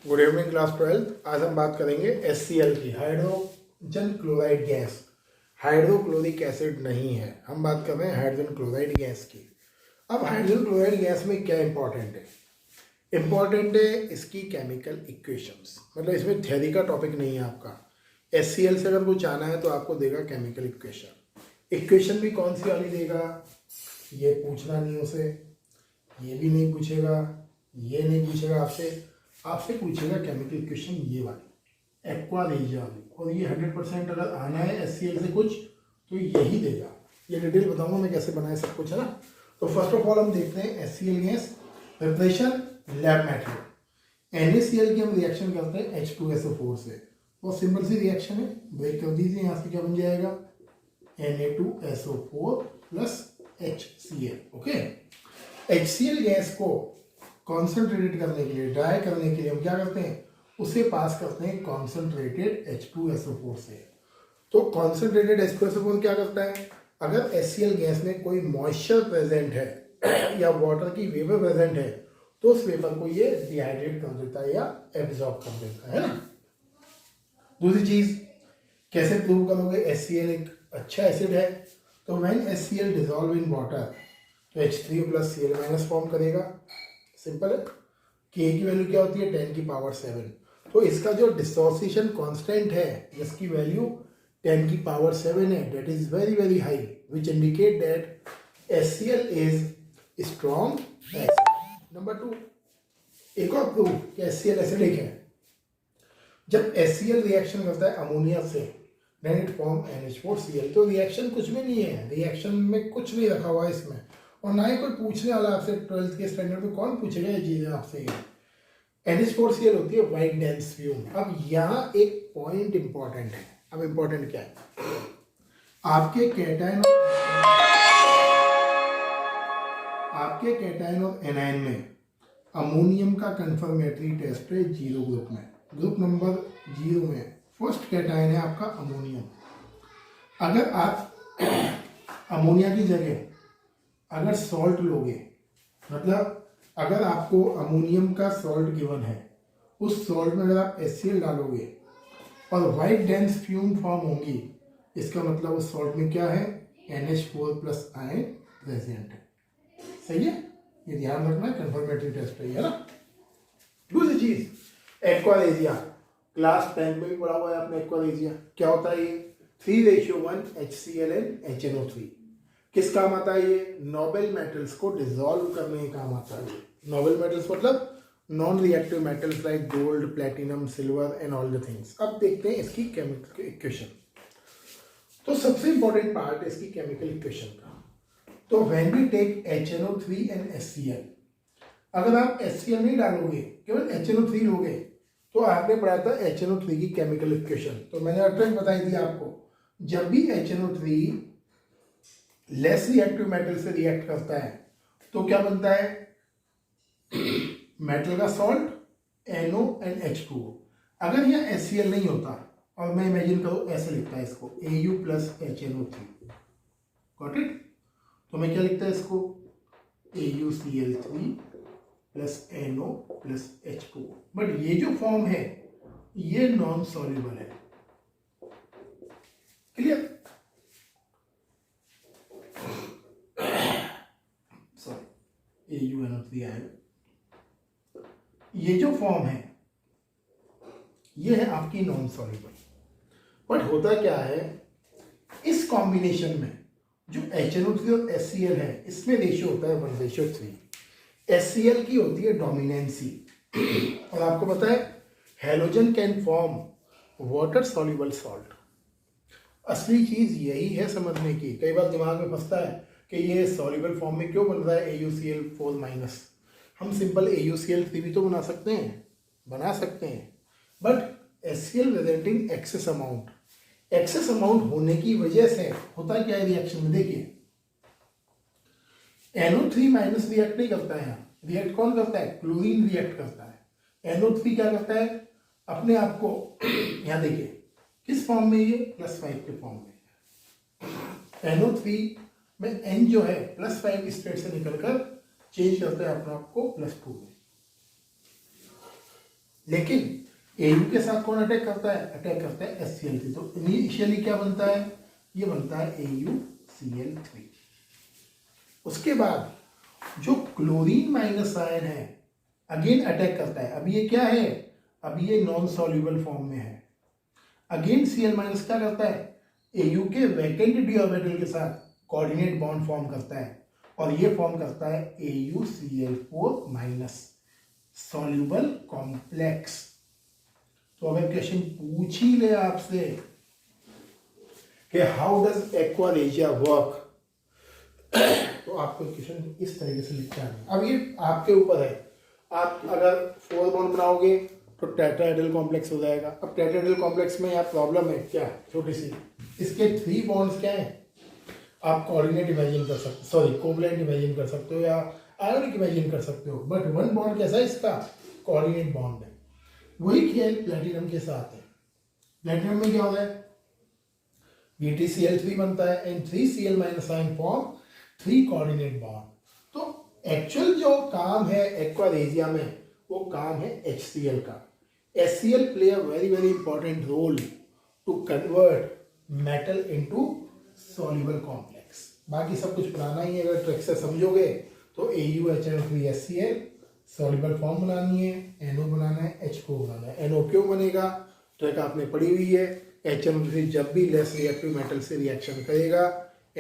Good evening class 12। आज हम बात करेंगे HCl की, hydrogen chloride gas. Hydrochloric acid नहीं है, हम बात कर रहे हैं हाइड्रोजन क्लोराइड गैस की। अब हाइड्रोजन क्लोराइड गैस में क्या इंपॉर्टेंट है? इंपॉर्टेंट है इसकी केमिकल इक्वेशंस, मतलब इसमें थ्योरी का टॉपिक नहीं है आपका। HCl से अगर कुछ आना है तो आपको देगा केमिकल इक्वेशन। इक्वेशन भी कौन सी वाली देगा ये पूछना नहीं उसे, ये भी नहीं पूछेगा, ये नहीं पूछेगा आपसे पूछेगा केमिकल इक्वेशन ये वाली, एक्वा रेजिया वाली। और ये 100% अगर आना है HCl से कुछ तो यही देगा। ये डिटेल बताऊंगा मैं कैसे बनाए सब कुछ, है ना। तो फर्स्ट ऑफ ऑल हम देखते हैं HCl gas preparation lab method. NaCl की हम रिएक्शन करते हैं H2SO4 से। बहुत सिंपल सी रिएक्शन है, ब्रेक कर दीजिए। यहाँ से क्या बन जाएगा Na2SO4 plus HCl। Okay, HCl gas को कॉन्सेंट्रेटेड करने के लिए, ड्राई करने के लिए हम क्या करते हैं, उसे पास करते हैं कॉन्सेंट्रेटेड H2SO4 से। तो कॉन्सेंट्रेटेड H2SO4 क्या करता है, अगर HCl गैस में कोई मॉइस्चर प्रेजेंट है या वाटर की वेपर प्रेजेंट है तो उस वेपर को ये डिहाइड्रेट कर देता है या एब्जॉर्ब कर देता है ना। दूसरी चीज, कैसे प्रूव करोगे HCl एक अच्छा एसिड है? तो when HCl dissolve in water तो H3O plus Cl minus form करेगा। सिंपल है। K की वैल्यू क्या होती है 10⁻⁷। तो इसका जो डिसोसिएशन कांस्टेंट है जिसकी वैल्यू 10⁻⁷ है, that is very very high, which indicate that HCl is strong acid. Number 2, एक और प्रूफ कि HCl एसिडिक है। जब HCl रिएक्शन करता है अमोनिया से देन इट फॉर्म NH4Cl। तो रिएक्शन कुछ भी नहीं है, रिएक्शन में कुछ नहीं रखा हुआ है इसमें, और ना ही कोई पूछने वाला आपसे। 12th के स्टैंडर्ड में कौन पूछेगा ये चीजें आपसे। NH4Cl होती है वाइट डेंस फ्यूम। अब यहाँ एक पॉइंट इंपॉर्टेंट है। अब इंपॉर्टेंट क्या है, आपके कैटायन और एनायन में अमोनियम का कंफर्मेटरी टेस्ट है 0 ग्रुप में। ग्रुप नंबर 0 में फर्स्ट कैटायन है आपका अमोनियम। अगर आप अमोनिया की जगह अगर सॉल्ट लोगे, मतलब अगर आपको अमोनियम का सॉल्ट गिवन है, उस सॉल्ट में अगर आप HCl डालोगे और वाइट डेंस फ्यूम फॉर्म होंगी, इसका मतलब उस सॉल्ट में क्या है NH4 प्लस आयन प्रेजेंट है। सही है, ये ध्यान रखना, कंफर्मेटरी टेस्ट है ना। दूसरी चीज, एक्वारेजिया। क्लास 10 में भी पढ़ा हुआ है आपने एक्वारेजिया। क्या होता है ये 3:1 HCl and HNO3। किस काम आता है ये? नोबल मेटल्स को डिसॉल्व करने के काम आता है। नोबल मेटल्स मतलब non reactive metals like gold, platinum, silver and all the things. अब देखते हैं इसकी केमिकल इक्वेशन। तो सबसे इंपॉर्टेंट पार्ट है इसकी केमिकल इक्वेशन का। तो when we take HNO3 and HCl, अगर आप HCl नहीं डालोगे, केवल HNO3 लोगे, तो आपने पढ़ा था HNO3 की केमिकल इक्वेशन। तो मैंने अटैक बताई थी आपको, जब भी HNO3 लेस रिएक्टिव मेटल से रिएक्ट करता है तो क्या बनता है, मेटल का सॉल्ट NO एंड H2O। अगर यह HCl नहीं होता और मैं इमेजिन करूं ऐसे लिखता है इसको Au plus HNO3, got it. तो मैं क्या लिखता है इसको AuCl3 plus NO plus H2O। But ये जो फॉर्म है ये नॉन सॉल्युबल है। क्लियर? AuNO3 आएगा। ये जो फॉर्म है ये है आपकी नॉन सॉल्युबल। बट होता क्या है, इस कॉम्बिनेशन में जो HNO3 और HCl है इसमें रेशियो होता है 1:3। HCl की होती है डोमिनेंसी, और आपको पता है halogen can form water soluble salt. असली चीज यही है समझने की। कई बार दिमाग में फंसता है कि ये सॉल्युबल फॉर्म में क्यों बन रहा है AuCl4 माइनस। हम सिंपल AuCl3 भी तो बना सकते हैं, but HCl presenting excess amount होने की वजह से होता क्या है रिएक्शन में, देखिए NO3 माइनस रिएक्ट नहीं करता है। यहाँ रिएक्ट कौन करता है, क्लोरीन रिएक्ट करता है। NO3 क्या करता है, अपने आप को यहाँ देखिए किस फॉर्म में, ये +5 के फॉर्म में। NO3 में N जो है +5 स्टेट से निकलकर चेंज करता है अपने आप को +2 में। लेकिन एयू के साथ कौन अटैक करता है? अटैक करता है HCl3। तो इनिशियली क्या बनता है? ये बनता है AuCl3। उसके बाद जो क्लोरीन माइनस आयन है अगेन अटैक करता है। अब ये क्या है? अब ये नॉन सॉल्युबल फॉर्म में है। अगेन Cl माइनस क्या करता है? Au के वैकेंट डी ऑर्बिटल के साथ कोऑर्डिनेट बॉन्ड फॉर्म करता है और ये फॉर्म करता है AuCl4 माइनस सॉल्युबल कॉम्प्लेक्स। तो अगर क्वेश्चन पूछ ही ले आपसे कि हाउ डज एक्वारेजिया वर्क, तो आपको क्वेश्चन इस तरीके से लिख के आना। अब ये आपके ऊपर है, आप अगर 4 बॉन्ड बनाओगे तो टेट्राहेड्रल कॉम्प्लेक्स हो जाएगा। अब टेट्राहेड्रल कॉम्प्लेक्स में यहाँ प्रॉब्लम है क्या? छोटी सी, इसके 3 बॉन्ड्स क्या है? आप कोऑर्डिनेट इमेजिन कर सकते, सॉरी कोवलेंट इमेजिन कर सकते हो या आयोनिक इमेजिन कर सकते हो, बट 1 बॉन्ड कैसा है इसका? कोऑर्डिनेट बॉन्ड है। वही खेल प्लेटिनम के साथ है। प्लेटिनम में क्या होता है? BtCl3 बनता है and 3Cl minus ion form 3 coordinate bond. तो एक्चुअल जो काम है एक्वारेजिया में वो काम है HCl का। HCl play a very very important role to convert metal into soluble complex. बाकी सब कुछ बनाना ही है, अगर ट्रिक से समझोगे तो AuHNO3HCl सॉल्युबल फॉर्म बनानी है, NO बनाना है, H2O बनाना है। NO क्यों बनेगा? ट्रिक आपने पढ़ी हुई है। HNO3 जब भी लेस रिएक्टिव मेटल से रिएक्शन करेगा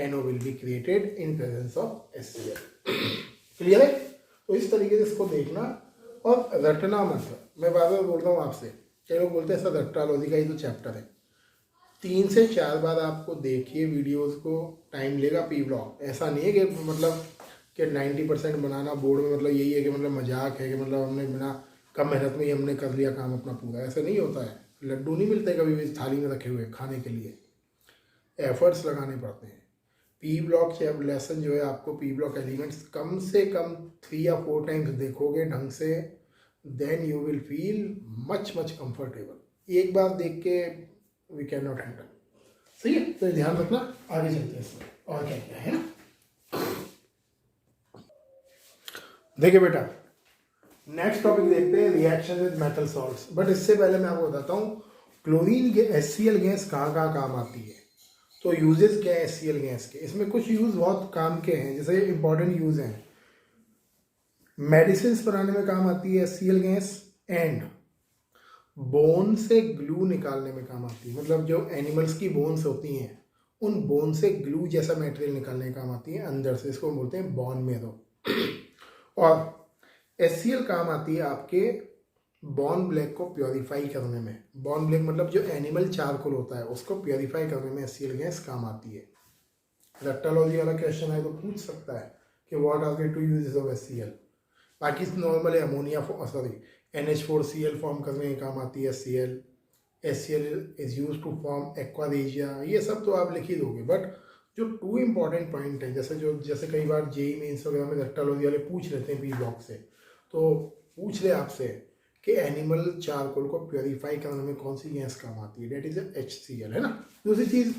NO will be created in presence of HCl। Clear है? तो इस तरीके से इसको देखना और रटना मत। मैं बार बार बोलता हूँ आपसे, कई लोग बोलते हैं सर रट्टालॉजी का ही तो चैप्टर है। 3 से 4 बार आपको देखिए वीडियोस को, टाइम लेगा पी ब्लॉक। ऐसा नहीं है कि मतलब कि 90% बनाना बोर्ड में मतलब यही है कि मतलब मजाक है कि मतलब हमने बिना कम मेहनत में ही हमने कर लिया काम अपना पूरा। ऐसा नहीं होता है। लड्डू नहीं मिलते कभी भी थाली में रखे हुए खाने के लिए, एफर्ट्स लगाने पड़ते हैं। पी ब्लॉक लेसन जो है आपको पी ब्लॉक एलिमेंट्स कम से कम 3 या 4 टाइम्स देखोगे ढंग से, then you will feel much comfortable. एक बार देख के वी कैन नॉट हैंडल। सही है? तो ध्यान रखना। आगे चलते हैं इसमें और क्या क्या है ना। देखिए बेटा, नेक्स्ट टॉपिक देखते हैं reaction with metal salts. But इससे पहले मैं आपको बताता हूँ क्लोरीन के HCl गैस कहाँ कहाँ काम आती है। तो यूजेस क्या है HCl गैस के? इसमें कुछ यूज बहुत काम के हैं, जैसे इंपॉर्टेंट यूज हैं। मेडिसिन बनाने में काम आती है HCl गैस, एंड बोन से ग्लू निकालने में काम आती है। मतलब जो एनिमल्स की बोन्स होती हैं उन बोन से ग्लू जैसा मटेरियल निकालने का काम आती है अंदर से, इसको बोलते हैं बोन मेरो। और HCl काम आती है आपके बॉन ब्लैक को प्योरीफाई करने में। बॉन ब्लैक मतलब जो एनिमल चारकोल होता है उसको प्योरीफाई करने में HCl गैस काम आती है। रेक्टोलॉजी वाला क्वेश्चन है तो पूछ सकता है कि what are the 2 uses of HCl। बाकी नॉर्मल है, अमोनिया सॉरी NH4Cl फॉर्म करने में काम आती है HCl। HCl is use to form aqua regia. ये सब तो आप लिख ही दोगे, बट जो 2 इंपॉर्टेंट पॉइंट है, जैसे कई बार जेई मेंस वगैरह में रेक्टोलॉजी वाले पूछ लेते हैं पी ब्लॉक से, तो पूछ ले आपसे कि एनिमल चारकोल को प्योरीफाई करने में कौन सी गैस काम आती है, डेट इज HCl, है ना। दूसरी चीज,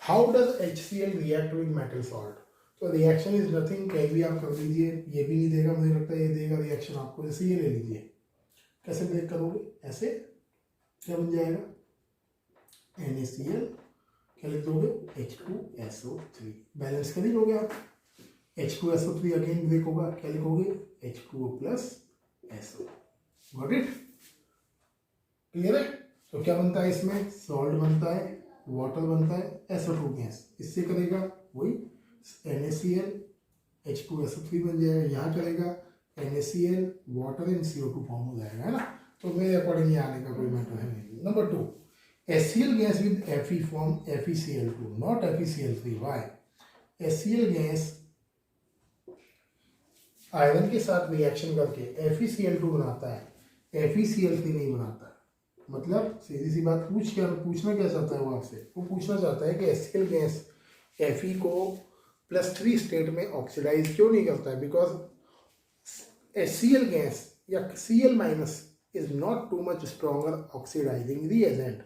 how does HCl react with metal salt? तो रिएक्शन इज नथिंग, कहीं भी आप कर लीजिए, ये भी नहीं देगा, मुझे लगता है ये देगा रिएक्शन आपको। जैसे ये ले लीजिए, कैसे ब्रेक करोगे? ऐसे क्या बन जाएगा? NaCl, क्या लिख दोगे? H2SO3। बैलेंस कर ही लोगे आप। H2SO3 अगेन ब्रेक होगा, क्या लिखोगे? H2O plus SO। Got it? Clear है? तो क्या बनता है इसमें? सॉल्ट बनता है, वाटर बनता है, SO2 गैस। इससे करेगा वही NaCl, H2SO3 बन जाएगा। यहाँ करेगा NaCl, water in CO2 form हो जाएगा, है ना। तो मेरे अकॉर्डिंग ये आने का कोई मैटर है नहीं। Number 2, HCl gas with Fe form FeCl2 not FeCl3। Why? HCl gas iron के साथ रिएक्शन करके FeCl2 बनाता है, FeCl3 नहीं बनाता। मतलब सीधी सी बात, पूछना क्या चाहता है वो आपसे? वो पूछना चाहता है कि HCl गैस Fe को +3 स्टेट में ऑक्सीडाइज क्यों नहीं करता है? बिकॉज HCl गैस या Cl minus is not too much stronger oxidizing reagent.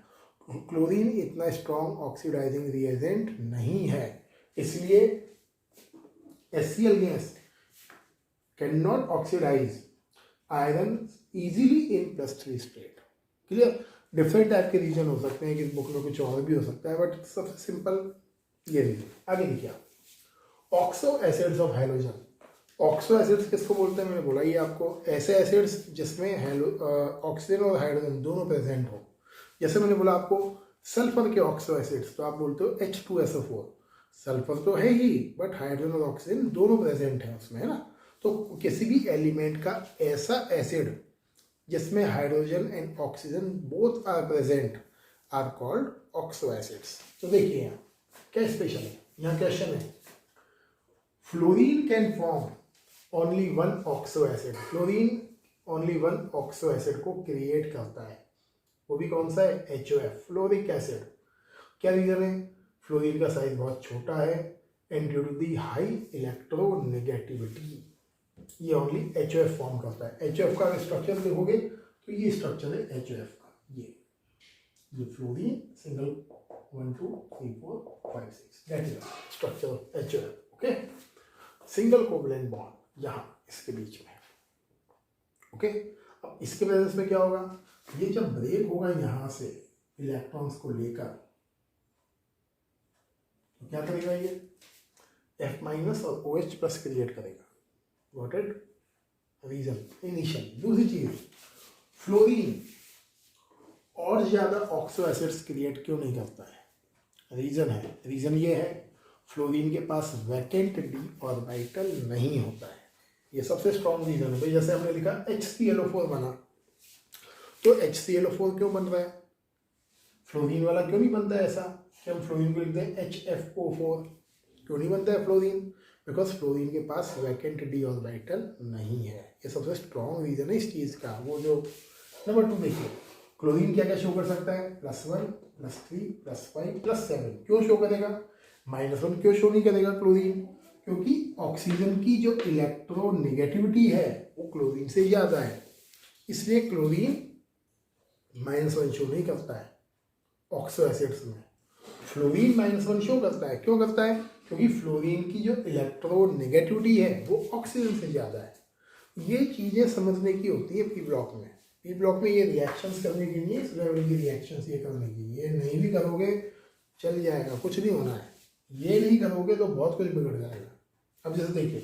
Chlorine इतना स्ट्रॉन्ग ऑक्सीडाइजिंग रिएजेंट नहीं है, इसलिए HCl gas can not oxidize iron easily in +3 state. Clear. Different type के रीजन हो सकते हैं कि बुक में कुछ और भी हो सकता है, बट सबसे सिंपल ये रीजन। आगे देखिए आप oxo acids of halogen. Oxo acids किसको बोलते हैं? मैंने बोला ये आपको, ऐसे एसिड्स जिसमें ऑक्सीजन और हाइड्रोजन दोनों प्रेजेंट हो। जैसे मैंने बोला आपको सल्फर के ऑक्सो एसिड्स, तो आप बोलते हो H2SO4। सल्फर तो है ही, बट हाइड्रोजन और ऑक्सीजन दोनों प्रेजेंट है उसमें, है ना। तो किसी भी एलिमेंट का ऐसा एसिड जिसमें hydrogen and oxygen both are present are called oxo acids. तो देखिए यहाँ क्या स्पेशल है, यहाँ क्वेश्चन है fluorine can form only one oxo acid. Fluorine only one oxo acid को क्रिएट करता है, वो भी कौन सा है? HOF, fluoric acid. क्या रीजन है? फ्लोरीन का साइज बहुत छोटा है and due to the high electronegativity ये ओनली HOF फॉर्म करता है। HOF का स्ट्रक्चर देखोगे तो ये स्ट्रक्चर है HOF का, ये fluorine single 1 2 3 4 5 6 that is structure of HOF। Okay, single covalent bond यहाँ इसके बीच में। ओके, अब इसके वजह से क्या होगा? ये जब ब्रेक होगा यहाँ से इलेक्ट्रॉन्स को लेकर, तो क्या करेगा? ये F- और OH+ क्रिएट करेगा। Got it? Reason initial. दूसरी चीज, फ्लोरीन और ज्यादा ऑक्सो एसिड्स क्रिएट क्यों नहीं करता है? रीजन है, रीजन ये है फ्लोरीन के पास वैकेंट d ऑर्बिटल नहीं होता है। ये सबसे स्ट्रॉन्ग रीजन है भाई। जैसे हमने लिखा HClO4 बना, तो HClO4 क्यों बन रहा है? फ्लोरीन वाला क्यों नहीं बनता है ऐसा कि हम फ्लोरीन को लिखते हैं HFO4? क्यों नहीं बनता है फ्लोरीन? बिकॉज फ्लोरीन के पास वैकेंट d ऑर्बिटल नहीं है। ये सबसे स्ट्रॉन्ग रीजन है इस चीज़ का। वो जो नंबर 2 देखिए, क्लोरीन क्या क्या शो कर सकता है? +1 +3 +5 +7। क्यों शो करेगा? -1 क्यों शो नहीं करेगा क्लोरीन? क्योंकि ऑक्सीजन की जो इलेक्ट्रोनेगेटिविटी है वो क्लोरीन से ज़्यादा है, इसलिए क्लोरीन -1 शो नहीं करता है ऑक्सो एसिड्स में। फ्लोरीन -1 शो करता है। क्यों करता है? क्योंकि फ्लोरीन की जो इलेक्ट्रोनेगेटिविटी है वो ऑक्सीजन से ज़्यादा है। ये चीज़ें समझने की होती है पी ब्लॉक में। पी ब्लॉक में ये रिएक्शंस करने के लिए, इस लेवल की रिएक्शंस ये करने की, ये नहीं भी करोगे चल जाएगा, कुछ नहीं होना है। ये नहीं करोगे तो बहुत कुछ बिगड़ जाएगा। अब जैसे देखिए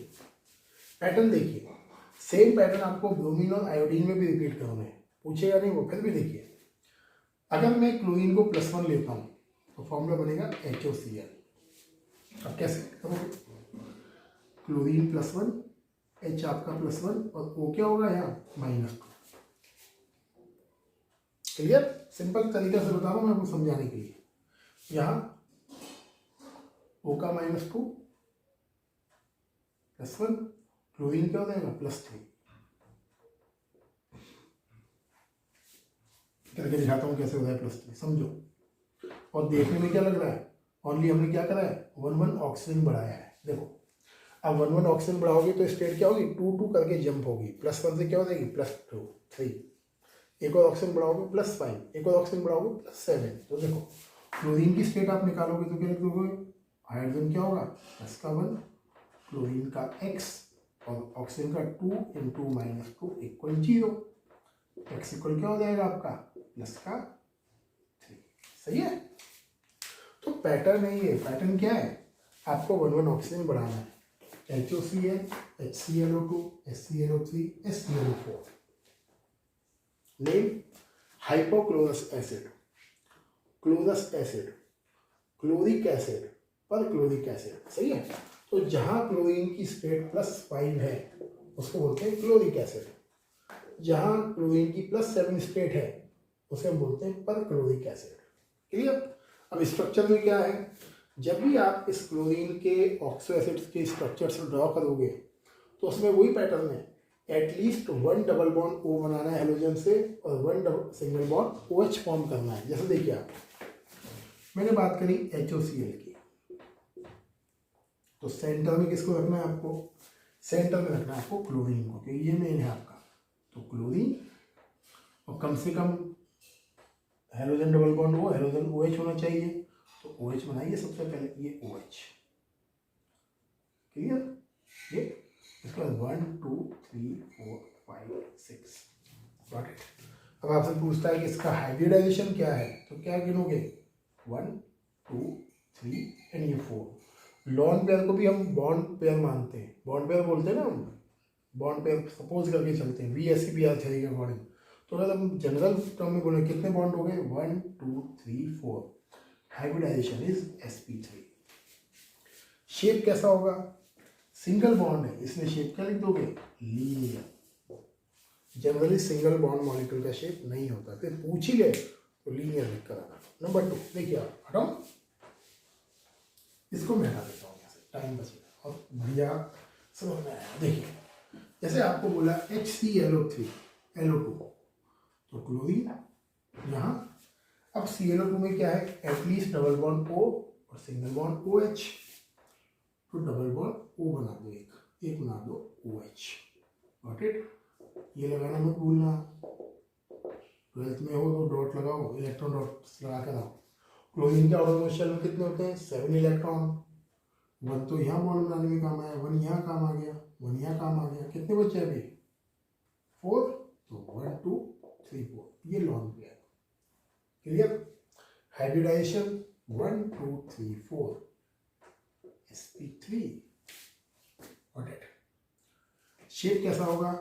पैटर्न, देखिए सेम पैटर्न आपको ब्रोमीन और आयोडीन में भी रिपीट करना है, पूछेगा नहीं वो। फिर भी देखिए, अगर मैं क्लोरीन को +1 लेता हूँ तो फॉर्मूला बनेगा HOCl। अब कैसे करोगे? क्लोरीन +1, H आपका +1 और O क्या होगा यहाँ? -2। क्लियर? सिंपल तरीका से बता रहा हूँ मैं आपको समझाने के लिए। यहाँ O का -2 +1, क्लोरीन क्या हो जाएगा? +3। करके दिखाता हूँ कैसे हो रहा है +3, समझो। और देखने में क्या लग रहा है? ओनली हमने क्या करा है? 1 ऑक्सीजन बढ़ाया है। देखो अब 1 ऑक्सीजन बढ़ाओगे तो स्टेट क्या होगी? 2 करके जंप होगी। +1 से क्या हो जाएगी? +2 3। एक और ऑक्सीजन बढ़ाओगे +5, एक और ऑक्सीजन बढ़ाओगे +7। तो देखो क्लोरीन की स्टेट आप निकालोगे तो क्या लिख दोगे? हाइड्रोजन क्या होगा? +1, क्लोरीन का X और ऑक्सीजन का 2 × -2 = 0। X इक्वल क्या हो जाएगा आपका? +3। सही है? तो पैटर्न है ये। पैटर्न क्या है? आपको 1 ऑक्सीजन बढ़ाना है। HOCl, HClO2, HClO3, HClO4। Name hypochlorous acid, chlorous acid, chloric acid, perchloric acid. सही है? तो जहां क्लोरीन की स्टेट +5 है उसको बोलते हैं क्लोरिक एसिड। जहां क्लोरीन की +7 स्टेट है उसे हम बोलते हैं परक्लोरिक एसिड। क्लियर? अब स्ट्रक्चर में क्या है? जब भी आप इस क्लोरीन के ऑक्सो एसिड्स के स्ट्रक्चर्स ड्रॉ करोगे तो उसमें वही पैटर्न है। एटलीस्ट 1 डबल बॉन्ड O बनाना है हेलोजन से और 1 सिंगल बॉन्ड OH फॉर्म करना है। जैसे देखिए आप, मैंने बात करी HOCl की, तो सेंटर में किसको रखना है आपको? सेंटर में रखना है आपको क्लोरीन को, क्योंकि ये मेन है आपका। तो क्लोरीन, और कम से कम हेलोजन डबल बॉन्ड हो, हेलोजन OH होना चाहिए, तो OH बनाइए सबसे पहले। ये OH, क्लियर? ये इसके बाद 1 2 3 4 5 6। Got it. अब आपसे पूछता है कि इसका हाइब्रिडाइजेशन क्या है, तो क्या गिनोगे 1 2 3 एंड ये 4। लॉन पेयर को भी हम बॉन्ड पेयर मानते हैं, बॉन्ड पेयर बोलते हैं ना हम, बॉन्ड पेयर सपोज करके चलते हैं VSCPR थ्योरी के अकॉर्डिंग। तो अगर हम जनरल टर्म में बोले कितने बॉन्ड हो गए 1 2 3 4। Hybridisation is sp3। शेप कैसा होगा, सिंगल बॉन्ड है इसलिए शेप क्या लिख दोगे linear. Generally single bond molecule का शेप नहीं होता, फिर पूछ ही गए तो लीनियर लिख कर आना। नंबर 2 देखिए आप हटाओ, इसको मैं हटा देता हूँ यहाँ से, टाइम बचेगा और बढ़िया समझ में आया। देखिए जैसे आपको बोला HClO3 LO2 तो क्लोरीन यहाँ, अब ClO2 में क्या है एटलीस्ट डबल बॉन्ड O और सिंगल बॉन्ड OH, तो डबल बॉन्ड O बना दो, एक बना दो OH। Got it. ये लगाना मत भूलना, 12th में हो तो डॉट लगाओ, इलेक्ट्रॉन डॉट लगा कर आओ। क्लोरीन के आउटर मोस्ट शेल में कितने होते हैं 7 इलेक्ट्रॉन। 1 तो यहाँ बॉन्ड बनाने में काम आया, 1 यहाँ काम आ गया, 1 यहाँ काम आ गया, कितने बचे अभी 4, तो 1 2 3 4, ये long pair. Clear. Hybridization 1 2 3 4 sp3। Shape कैसा होगा,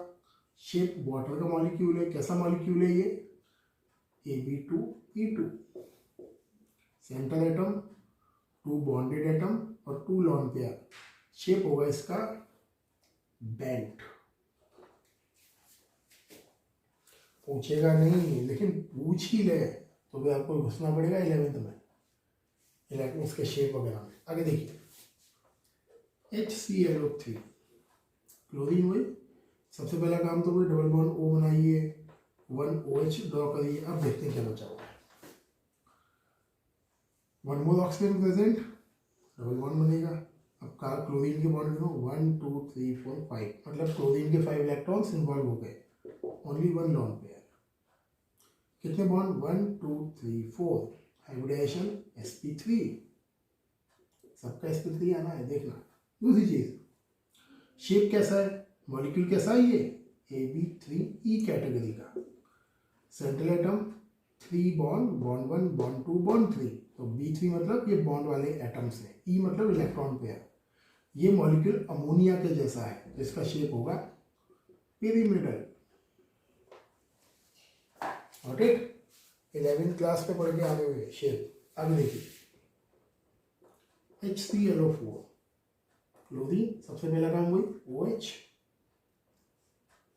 शेप वाटर का मॉलिक्यूल है, कैसा मॉलिक्यूल है ये Ab2E2। Centre atom 2 bonded atom और 2 लॉन पेयर। शेप होगा इसका बेंट। पूछेगा नहीं लेकिन पूछ ही ले तो फिर आपको घुसना पड़ेगा 11th में, 11th उसके शेप वगैरह में। आगे देखिए HClO3 क्लोरीन हुई, सबसे पहला काम तो वही डबल बॉन्ड O बनाइए, 1 OH ड्रॉ करिए। अब देखते हैं क्या बचा हुआ है। 1 मोल ऑक्सीजन प्रेजेंट, डबल बॉन्ड बनेगा। अब क्लोरीन के बॉन्ड गिनो 1 2 3 4 5, मतलब क्लोरीन के 5 इलेक्ट्रॉन्स इन्वॉल्व हो गए, ओनली 1 लॉन पेयर। कितने बॉन्ड 1 2 3 4। हाइब्रिडाइजेशन sp3, सबका sp3 आना है देखना। दूसरी चीज शेप कैसा है, मॉलिक्यूल कैसा है ये Ab3E कैटेगरी का। Central atom 3 bond, bond 1 bond 2 bond 3, तो B3 मतलब ये बॉन्ड वाले एटम्स हैं, E मतलब इलेक्ट्रॉन पेयर। ये मॉलिक्यूल अमोनिया के जैसा है तो इसका शेप होगा पिरामिडल। ओके 11th क्लास में पढ़ के आने हुए शेप। आगे देखिए HClO4 क्लोरीन, सबसे पहला काम हुई OH,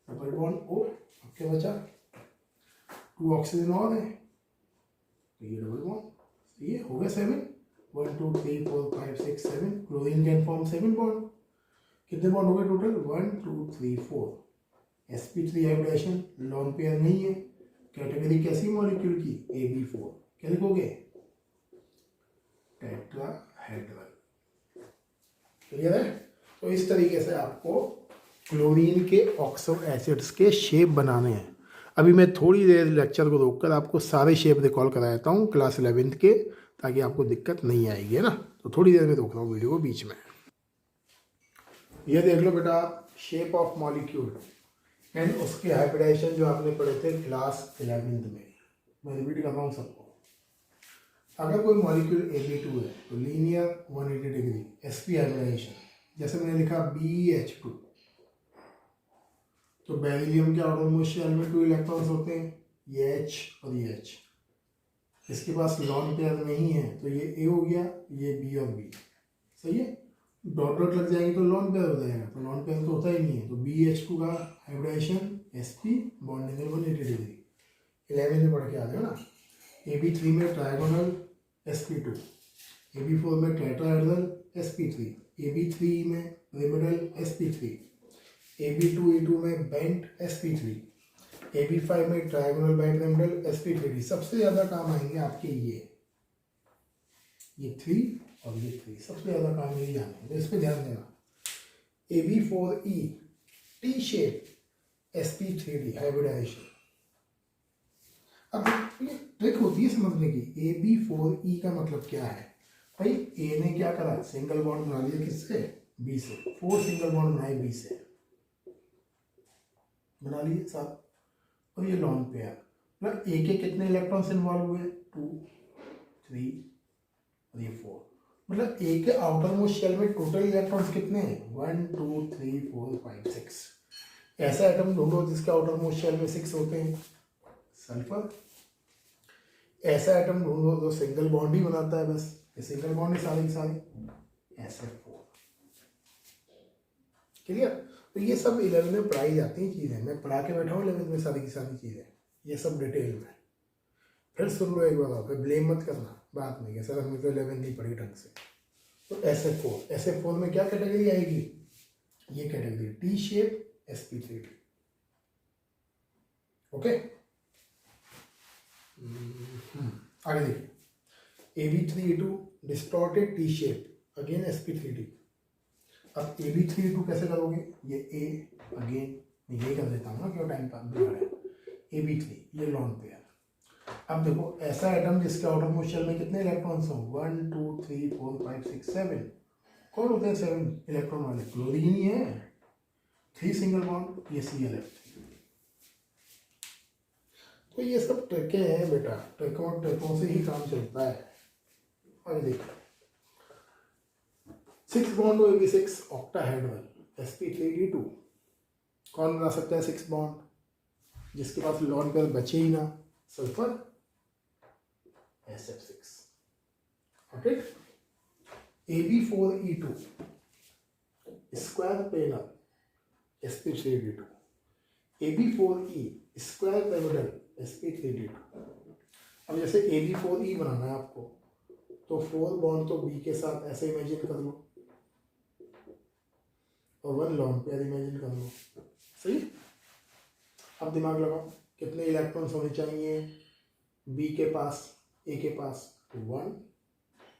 डबल बॉन्ड O, अब क्या बचा 2 ऑक्सीजन और है तो ये डबल बॉन्ड, ये हो गया 7, 1 2 3 4 5 6 7। Chlorine can form 7 bond. कितने बॉन्ड हो गए total 1 2 3 4। sp3 hybridisation lone pair नहीं है। कैटेगरी कैसी मॉलिक्यूल की Ab4, क्या लिखोगे टेट्राहेड्रल। क्लियर है। तो इस तरीके से आपको क्लोरीन के ऑक्सो एसिड्स के शेप बनाने हैं। अभी मैं थोड़ी देर लेक्चर को रोककर आपको सारे शेप रिकॉल कराता हूँ क्लास 11th के, ताकि आपको दिक्कत नहीं आएगी, है ना। तो थोड़ी देर में रोक रहा हूँ वीडियो को बीच में। ये देख लो बेटा शेप ऑफ मॉलिक्यूल एंड उसके हाइब्रिडाइजेशन जो आपने पढ़े थे क्लास 11th में। मैं रिपीट कर रहा हूँ सबको। अगर कोई मॉलिक्यूल Ab2 है तो लीनियर 180 डिग्री sp हाइब्रिडाइजेशन, जैसे मैंने लिखा BeH2, तो बेरिलियम के आउटर मोस्ट शेल में 2 इलेक्ट्रॉन्स होते हैं, ये H और ये H। इसके पास लॉन पेयर नहीं है तो ये A हो गया, ये B और B। सही है। डॉट डॉट लग जाएगी तो लॉन पेयर हो जाएगा, तो लॉन पेयर तो होता ही नहीं है। तो BH2 का hybridization sp bond angle 180 degree. 11 में पढ़ के आ रहे हो ना। Ab3 में ट्रायगोनल sp2, Ab4 में टेट्राहेड्रल sp3, Ab3 में पिरामिडल sp3, Ab2E2 में बेंट sp3, Ab5 में ट्रायगोनल बाइपिरामिडल sp3। सबसे ज़्यादा काम आएंगे आपके ये 3 और ये 3, सबसे ज़्यादा काम यही आने, तो इस पर ध्यान देना। Ab4E T shape sp3d hybridisation. अब ये ट्रिक होती है समझने की। Ab4E का मतलब क्या है भाई, A ने क्या करा सिंगल बॉन्ड बना लिया किससे B से, 4 सिंगल बॉन्ड बनाए B से। बना लिए सात, और ये लॉन पेयर, मतलब ए के कितने इलेक्ट्रॉन्स इन्वॉल्व हुए, 2 3 और ये 4, मतलब ए के आउटर मोस्ट शेल में टोटल इलेक्ट्रॉन्स कितने हैं, 1 2 3 4 5 6। ऐसा एटम ढूंढो जिसके आउटर मोस्ट शेल में 6 होते हैं, सल्फर। ऐसा एटम ढूंढो जो सिंगल बॉन्ड ही बनाता है, बस ये सिंगल बॉन्ड ही सारी की सारी, SF4। क्लियर। तो ये सब 11 में पढ़ाई जाती हैं चीज़ें, मैं पढ़ा के बैठा हूँ 11 में सारी की सारी चीज़ें, ये सब डिटेल में। फिर सुन लो एक बार, फिर ब्लेम मत करना बात में, सर हमने तो 11 नहीं पढ़ी ढंग से। तो SF4 में क्या कैटेगरी आएगी, ये category T shape sp3d। Okay, आगे देखिए, AB3E2 distorted T shape again sp3d। अब AB3E2 कैसे करोगे, ये A अगेन मैं यही कर देता हूँ ना, क्यों टाइम पास बिगड़ है, AB3 ये लॉन पेयर। अब देखो ऐसा एटम जिसके आउटर मोस्ट शेल में कितने इलेक्ट्रॉन्स हो, 1 2 3 4 5 6 7। कौन होते हैं 7 इलेक्ट्रॉन वाले, क्लोरीन ही है, 3 सिंगल बॉन्ड, ये ClF3। तो ये सब ट्रिकें हैं बेटा, ट्रिकों से ही काम चलता है। और देखो 6 बॉन्ड हो AB6 ऑक्टाहेड्रल sp3d2। कौन बना सकता है 6 बॉन्ड, जिसके पास लॉन पेयर बचे ही ना, sulphur SF6। Okay, AB4E2 square panel sp3d2, AB4E square panel sp3d2। अब जैसे AB4E बनाना है आपको, तो 4 बॉन्ड तो B के साथ ऐसे इमेजिन कर लो, और 1 लॉन पेयर इमेजिन कर लो, सही। अब दिमाग लगाओ, कितने इलेक्ट्रॉन्स होने चाहिए B के पास, A के पास, 1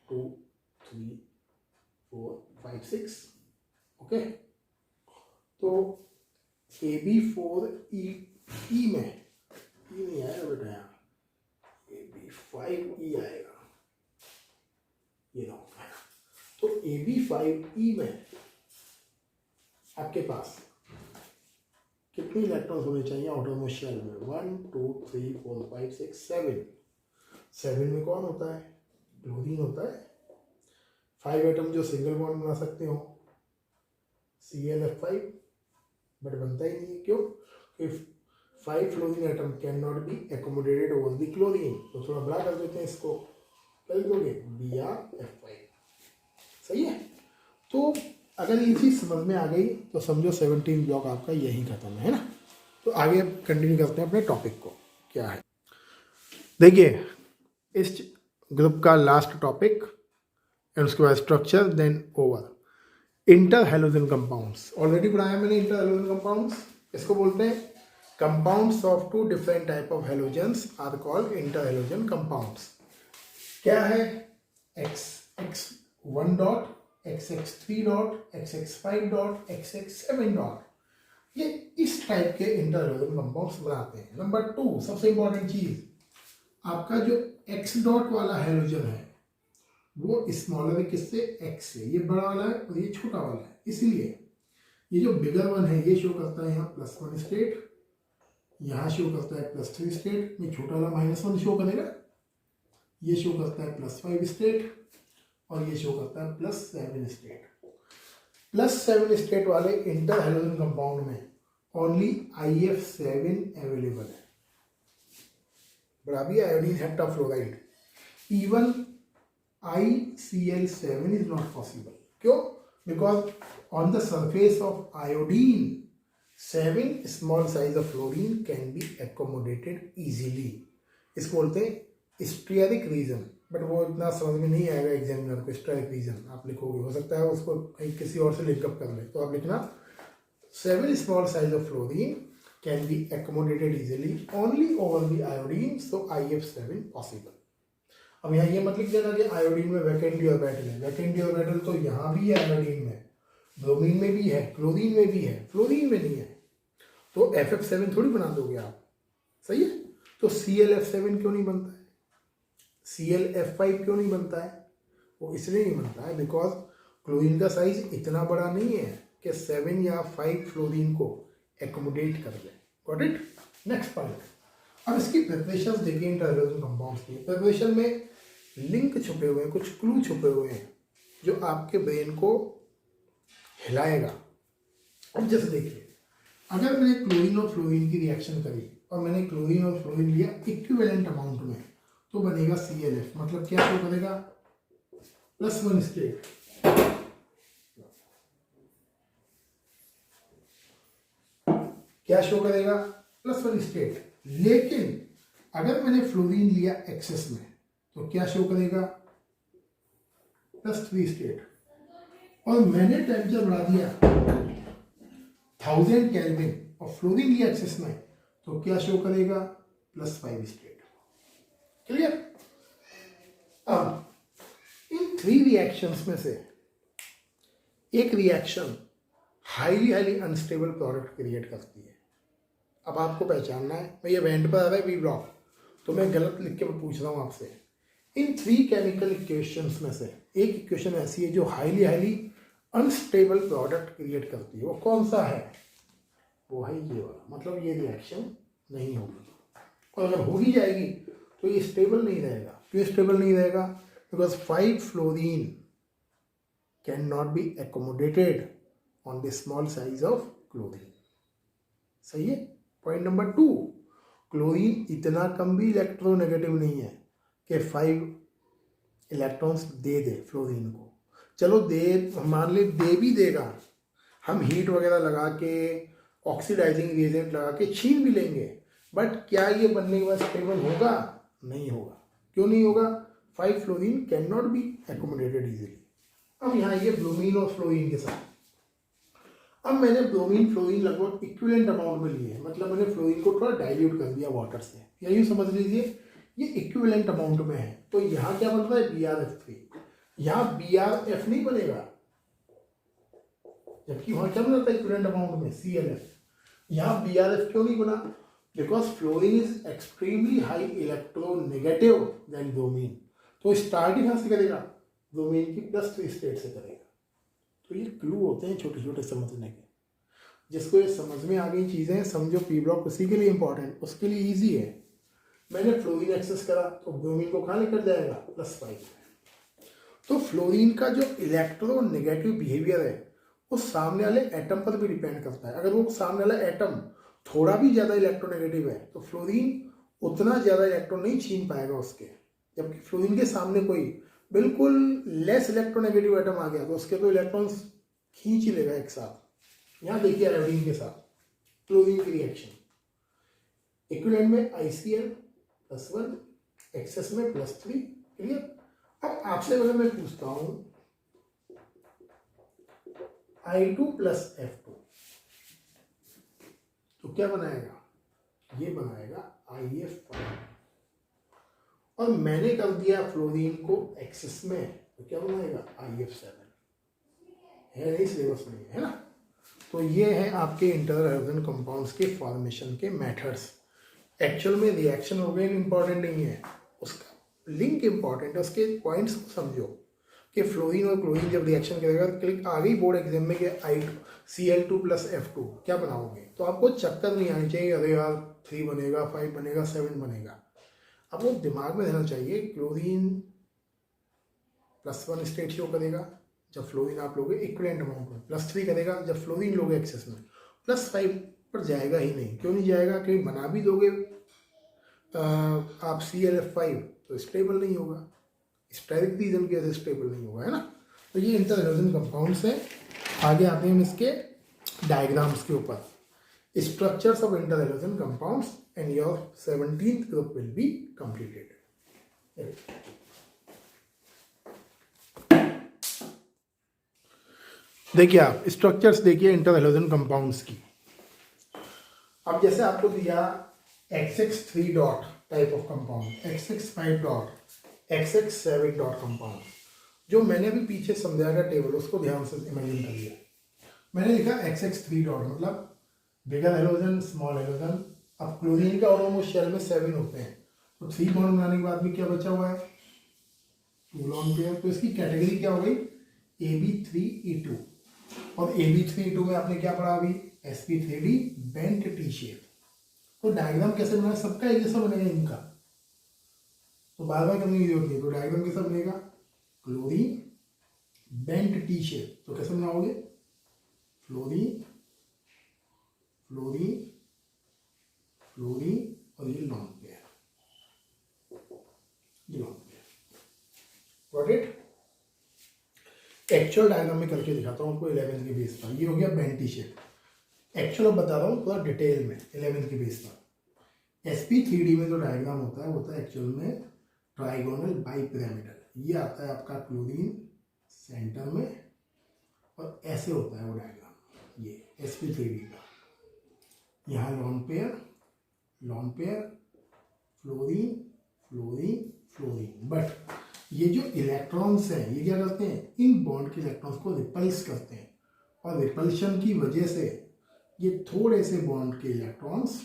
2 3 4 5 6। ओके, तो AB4E में E नहीं आएगा बेटा, यहाँ AB5E आएगा, ये ना। तो AB5E में आपके पास कितने इलेक्ट्रॉन्स होने चाहिए आउटर मोस्ट शेल में, 1 2 3 4 5 6 7। 7 में कौन होता है, क्लोरीन होता है। 5 एटम जो सिंगल बॉन्ड बना सकते हो, ClF5, बट बनता ही नहीं है, क्यों, if 5 fluorine atom can not be accommodated over the chlorine. तो थोड़ा बड़ा कर देते हैं इसको, कर दोगे BrF5, सही है। तो अगर ये चीज़ समझ में आ गई तो समझो 17 ब्लॉक आपका यही खत्म है ना। तो आगे कंटिन्यू करते हैं अपने टॉपिक को, क्या है देखिए इस ग्रुप का लास्ट टॉपिक, एंड उसके बाद structure, then over. Inter halogen compounds, already पढ़ाया मैंने इंटर हैलोजन कंपाउंड्स। इसको बोलते हैं compounds of 2 different type of halogens are called inter halogen compounds. क्या है, XX1 dot, XX3 dot, XX5 dot, XX7 dot, ये इस टाइप के इंटर हैलोजन कंपाउंड्स बनाते हैं। नंबर 2 सबसे इंपॉर्टेंट चीज, आपका जो X डॉट वाला हैलोजन है वो स्मॉलर है किससे, X से, ये बड़ा वाला है और ये छोटा वाला है, इसलिए ये जो बिगर वन है ये शो करता है यहाँ +1 स्टेट, यहाँ शो करता है +3 स्टेट, में छोटा वाला -1 शो करेगा, ये शो करता है +5 स्टेट, और ये शो करता है +7 स्टेट। +7 स्टेट वाले इंटर हैलोजन कंपाउंड में ओनली IF7 अवेलेबल है, बराबर iodine heptafluoride. Even ICl7 is not possible, क्यों, because on the surface of iodine 7 small size of fluorine can be accommodated easily. इसको बोलते हैं स्टेरिक रीजन, बट वो इतना समझ में नहीं आएगा एग्जामिनर को। स्टेरिक रीजन आप लिखोगे, हो सकता है उसको कहीं किसी और से लिंकअप कर ले, तो आप लिखना 7 small size of fluorine can be accommodated easily only over the iodine, so IF7 possible. अब यहाँ ये मत लिख देना कि आयोडीन में वैकेंट डी ऑर्बिटल है, वैकेंट डी ऑर्बिटल तो यहाँ भी है, आयोडीन में, ब्रोमीन में भी है, क्लोरीन में भी है, फ्लोरीन में नहीं है, तो FF7 थोड़ी बना दोगे आप, सही है। तो ClF7 क्यों नहीं बनता है, ClF5 क्यों नहीं बनता है, वो इसलिए नहीं बनता है बिकॉज क्लोरीन का साइज इतना बड़ा नहीं है कि 7 या 5 फ्लोरीन को एकोमोडेट कर ले, गॉट इट। नेक्स्ट पॉइंट, अब इसकी प्रिपरेशन देखिए इंटर हैलोजन कंपाउंड्स की। प्रिपरेशन में लिंक छुपे हुए हैं, कुछ क्लू छुपे हुए हैं जो आपके ब्रेन को हिलाएगा। अब जैसे देखिए, अगर मैंने क्लोरीन और फ्लोरीन की रिएक्शन करी और मैंने क्लोरीन और फ्लोरीन लिया इक्विवेलेंट अमाउंट में, तो बनेगा ClF। मतलब क्या शो करेगा, +1 स्टेट। क्या शो करेगा, +1 स्टेट। लेकिन अगर मैंने फ्लोरीन लिया एक्सेस में तो क्या शो करेगा, +3 स्टेट। और मैंने टेम्परेचर बढ़ा दिया 1000 केल्विन और फ्लोरीन लिया एक्सेस में तो क्या शो करेगा, +5 स्टेट। क्लियर। अब इन 3 रिएक्शंस में से एक reaction highly unstable product create करती है। अब आपको पहचानना है, भैया वेंट पर आ रहा है वी ब्लॉक, तो मैं गलत लिख के पूछ रहा हूँ आपसे। इन 3 केमिकल इक्वेशंस में से एक इक्वेशन ऐसी है जो हाईली अनस्टेबल प्रोडक्ट क्रिएट करती है। वो कौन सा है, वो है ये वाला। मतलब ये रिएक्शन नहीं होगी, और अगर हो ही जाएगी तो ये स्टेबल नहीं रहेगा। क्यों स्टेबल नहीं रहेगा, because 5 fluorine can not be accommodated on the small size of chlorine. सही है। पॉइंट नंबर 2, क्लोरीन इतना कम भी इलेक्ट्रोनेगेटिव नहीं है कि 5 इलेक्ट्रॉन्स दे दे फ्लोरीन को। चलो दे, मान ले दे भी देगा, हम हीट वगैरह लगा के ऑक्सीडाइजिंग रिएजेंट लगा के छीन भी लेंगे, बट क्या ये बनने के बाद स्टेबल होगा, नहीं होगा। क्यों नहीं होगा, 5 fluorine can not be accommodated easily. अब यहाँ ये ब्रोमीन और फ्लोरीन के साथ, अब मैंने ब्रोमीन फ्लोरीन लगभग इक्विवेलेंट अमाउंट में लिए, मतलब मैंने फ्लोरीन को थोड़ा डाइल्यूट कर दिया वाटर से, या यूँ समझ लीजिए ये इक्विवेलेंट अमाउंट में है। तो यहाँ क्या बन रहा है, BrF3। यहाँ BrF नहीं बनेगा, जबकि वहाँ क्या बना था इक्विवेलेंट अमाउंट में, ClF। यहाँ BrF क्यों नहीं बना, because fluorine is extremely high electronegative than bromine. तो स्टार्ट कहाँ से करेगा, ब्रोमीन की +3 स्टेट से करेगा। तो ये क्लू होते हैं छोटे छोटे समझने के, जिसको ये समझ में आ गई चीज़ें समझो। पी ब्लॉक उसी के लिए इंपॉर्टेंट, उसके लिए इजी है। मैंने फ्लोरीन एक्सेस करा तो ब्रोमीन को कहाँ लेकर जाएगा, +5। तो फ्लोरीन का जो इलेक्ट्रोनेगेटिव बिहेवियर है वो सामने वाले एटम पर भी डिपेंड करता है। अगर वो सामने वाला एटम थोड़ा भी ज़्यादा इलेक्ट्रोनेगेटिव है तो फ्लोरीन उतना ज़्यादा इलेक्ट्रॉन नहीं छीन पाएगा उसके, जबकि फ्लोरीन के सामने कोई बिल्कुल लेस इलेक्ट्रोनेगेटिव एटम आ गया तो उसके तो इलेक्ट्रॉन्स खींच ही लेगा एक साथ। यहाँ देखिए आयोडीन के साथ क्लोरीन की रिएक्शन, इक्विवेलेंट में ICl +1, एक्सेस में +3। क्लियर। अब आपसे अगर मैं पूछता हूँ I2 + F2 तो क्या बनाएगा, ये बनाएगा IF5। और मैंने कर दिया फ्लोरीन को एक्सेस में तो क्या बनाएगा, IF7। है नहीं, सिलेबस में है ना। तो ये है आपके इंटर हैलोजन कंपाउंड्स के फॉर्मेशन के मेथड्स। एक्चुअल में रिएक्शन ऑर्गेन इंपॉर्टेंट नहीं है, उसका लिंक इंपॉर्टेंट है। उसके पॉइंट्स को समझो कि फ्लोरीन और क्लोरीन जब रिएक्शन करेगा, क्लिक आ गई बोर्ड एग्जाम में कि Cl2 + F2 क्या बनाओगे, तो आपको चक्कर नहीं आनी चाहिए, अरे यार 3 बनेगा, 5 बनेगा, 7 बनेगा। अब वो दिमाग में रहना चाहिए, क्लोरीन +1 स्टेट शो करेगा जब फ्लोरीन आप लोगे इक्विवेलेंट अमाउंट में, +3 करेगा जब फ्लोरीन लोगे एक्सेस में, +5 पर जाएगा ही नहीं। क्यों नहीं जाएगा, कहीं बना भी दोगे आप ClF5 तो स्टेबल नहीं होगा, स्टेरिक रीजन की वजह से स्टेबल नहीं होगा, है ना। तो ये इंटर हैलोजन कंपाउंड्स हैं। आगे आते हैं हम इसके डायग्राम्स के ऊपर। Structures of interhalogen compounds and your 17th group will be completed. देखिए आप स्ट्रक्चर्स देखिए इंटर हैलोजन कंपाउंड्स की। अब जैसे आपको दिया XX3 dot type of compound, XX5 dot, XX7 dot compound, जो मैंने अभी पीछे समझाया टेबल उसको ध्यान से इमेजिन करिए। मैंने लिखा XX3 डॉट मतलब बिगर हैलोजन, स्मॉल हैलोजन। अब क्लोरीन का ऑटोमोस्ट शेल में 7 होते हैं, तो 3 बॉन्ड बनाने के बाद भी क्या बचा हुआ है, 2 लॉन्ग पेयर। तो इसकी कैटेगरी क्या हो गई, AB3E2। और AB3E2 में आपने क्या पढ़ा अभी, sp3d बेंट टी शेप। तो डायग्राम कैसे बनाए, सबका एक जैसा बनेगा इनका, तो बार बार करने की जरूरत नहीं। तो डायग्राम कैसा बनेगा, क्लोरीन बेंट टी शेप, तो कैसे बनाओगे, फ्लोरीन फ्लोरीन फ्लोरीन और ये लॉन्ग पेयर, ये long pair. Got it. Actual diagram में करके दिखाता हूँ आपको 11th के बेस पर। ये हो गया बेंट टी शेप। एक्चुअल अब बता रहा हूँ पूरा डिटेल में 11th के बेस पर। sp3d में जो डायग्राम होता है एक्चुअल में ट्राइगोनल बाइपिरामिडल। ये आता है आपका क्लोरीन सेंटर में और ऐसे होता है वो डायग्राम, ये sp3d का। यहाँ lone pair fluorine fluorine fluorine. But ये जो इलेक्ट्रॉन्स हैं ये क्या करते हैं, इन बॉन्ड के इलेक्ट्रॉन्स को रिपल्स करते हैं और रिपल्शन की वजह से ये थोड़े से बॉन्ड के इलेक्ट्रॉन्स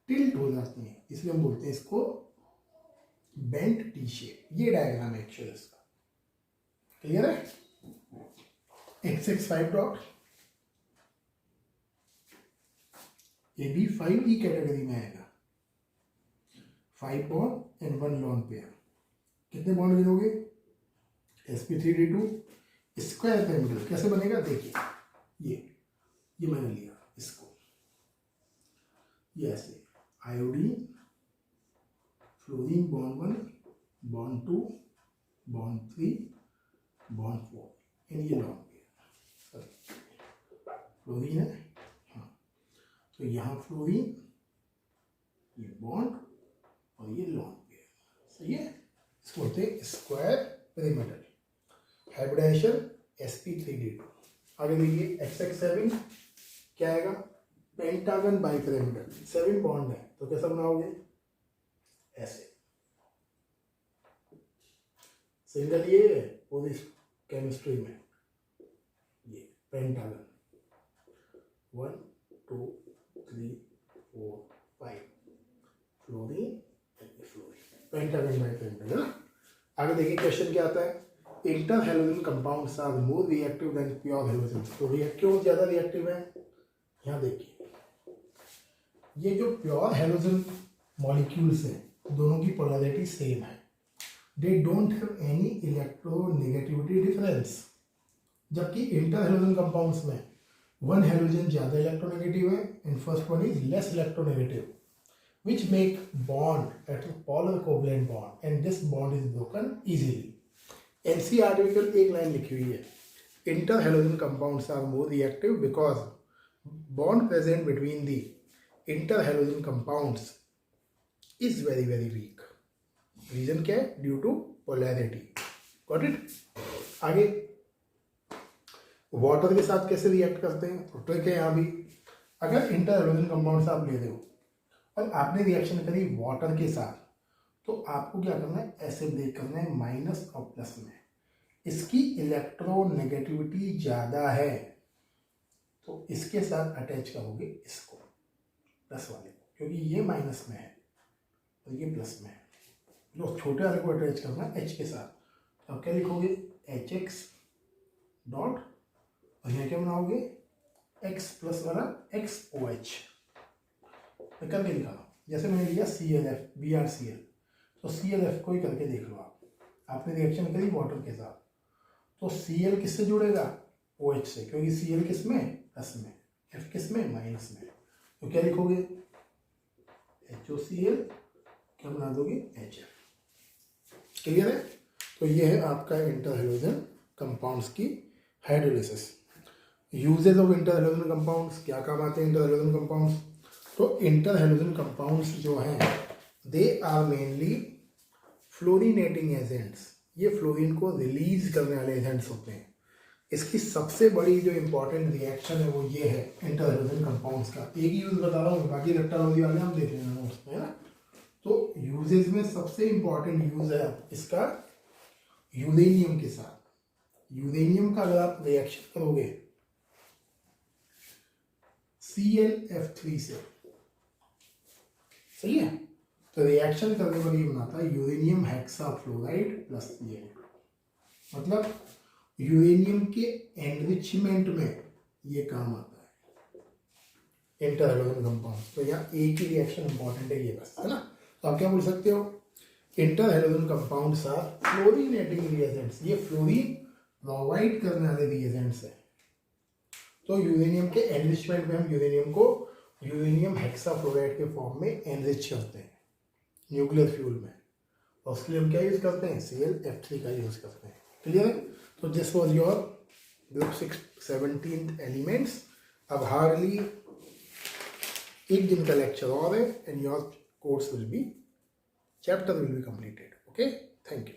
टिल्ट हो जाते हैं, इसलिए हम बोलते हैं इसको बेंट टी शेप। ये डायग्राम है एक्चुअल इसका। क्लियर है। XX5 डॉट ये भी 5E कैटेगरी में आएगा। 5 बॉन्ड एंड 1 लॉन पेयर। कितने बॉन्ड गिनोगे, sp3d2 स्क्वायर पिरामिडल। कैसे बनेगा देखिए, ये मैंने लिया इसको, ये ऐसे iodine fluorine bond 1 bond 2 bond 3 bond 4 and ये लॉन पेयर। फ्लोरीन है, हाँ, तो यहाँ फ्लोरीन, ये बॉन्ड और ये लॉन पेयर। सही है। इसको बोलते हैं स्क्वायर पिरामिडल। Hybridisation sp3d2। आगे देखिए XX7 क्या आएगा, पेंटागन बाइपिरामिडल। 7 बॉन्ड है तो कैसा बनाओगे, ऐसे सिंगल। ये पूरी केमिस्ट्री में ये पेंटागन 1 2 3 4 5 फ्लोरीन पेंटागन बाइपिरामिडल है ना। आगे देखिए क्वेश्चन क्या आता है, inter halogen compounds are more reactive than pure halogen. तो रिएक्टिव ज्यादा रिएक्टिव है। यहाँ देखिए ये जो प्योर हेलोजन मॉलिक्यूल्स हैं दोनों की पोलैरिटी सेम है। They don't have any electronegativity difference. जबकि इंटर हेलोजन कंपाउंड्स में वन हेलोजन ज्यादा इलेक्ट्रोनेगेटिव है and first one is less electronegative, which make bond at a polar covalent bond and this bond is broken easily. NCERT में केवल एक line लिखी हुई है, inter halogen compounds are more reactive because bond present between the inter halogen compounds is very very weak. Reason क्या है, due to polarity. Got it? आगे water के साथ कैसे रिएक्ट करते हैं, तो ट्रिक है यहाँ भी। अगर इंटर हेलोजन कंपाउंड्स आप ले रहे हो और आपने रिएक्शन करी वाटर के साथ, तो आपको क्या करना है, ऐसे ब्रेक करना है माइनस और प्लस में। इसकी इलेक्ट्रोनेगेटिविटी ज़्यादा है तो इसके साथ अटैच करोगे इसको, प्लस वाले को, क्योंकि ये माइनस में है और ये प्लस में है। जो छोटे वाले को अटैच करना है H के साथ, तो आप क्या लिखोगे, HX डॉट और यहाँ क्या बनाओगे, X प्लस वाला XOH। मैं करके दिखा रहा हूँ। जैसे मैंने लिया ClF BrCl, तो ClF को ही करके देख लो आप। आपने रिएक्शन करी वाटर के साथ, तो Cl किससे जुड़ेगा, OH से, क्योंकि Cl किस में, प्लस में, F किस में, माइनस में। तो क्या लिखोगे, HOCl, क्या बना दोगे, HF। क्लियर है। तो ये है आपका इंटर हेलोजन कंपाउंड्स की हाइड्रोलिसिस। Usages of inter halogen compounds, क्या काम आते हैं इंटर हेलोजन कंपाउंड्स। तो इंटर हेलोजन कंपाउंड्स जो हैं they are mainly fluorinating agents. ये फ्लोरीन को रिलीज करने वाले एजेंट्स होते हैं। इसकी सबसे बड़ी जो इंपॉर्टेंट रिएक्शन है वो ये है इंटर हेलोजन कंपाउंड्स का। एक ही यूज बता रहा हूँ, बाकी रेक्टालोजी वाले हम देख लेना नोट्स में, है ना। तो यूजेज में सबसे इंपॉर्टेंट यूज है इसका यूरेनियम के साथ। यूरेनियम का अगर आप रिएक्शन करोगे ClF3 से, सही है, तो रिएक्शन करने पर ये बनाता है यूरेनियम हेक्साफ्लोराइड प्लस Cl। मतलब यूरेनियम के एनरिचमेंट में ये काम आता है। Inter halogen compound. तो यहाँ एक ही रिएक्शन इंपॉर्टेंट है, ये बस, है ना। तो आप क्या बोल सकते हो, inter halogen compounds are fluorinating reagents. ये फ्लोरीन प्रोवाइड करने वाले रिएजेंट्स है। तो यूरेनियम के एनरिचमेंट में हम यूरेनियम को यूरेनियम हेक्साफ्लोराइड के फॉर्म में एनरिच करते हैं न्यूक्लियर फ्यूल में, और उसके लिए हम क्या यूज करते हैं, ClF3 का यूज करते हैं। क्लियर है। तो this was your group 17th elements. अब हार्डली एक दिन का लेक्चर और है, and your course will be, chapter will be completed. Okay, thank you.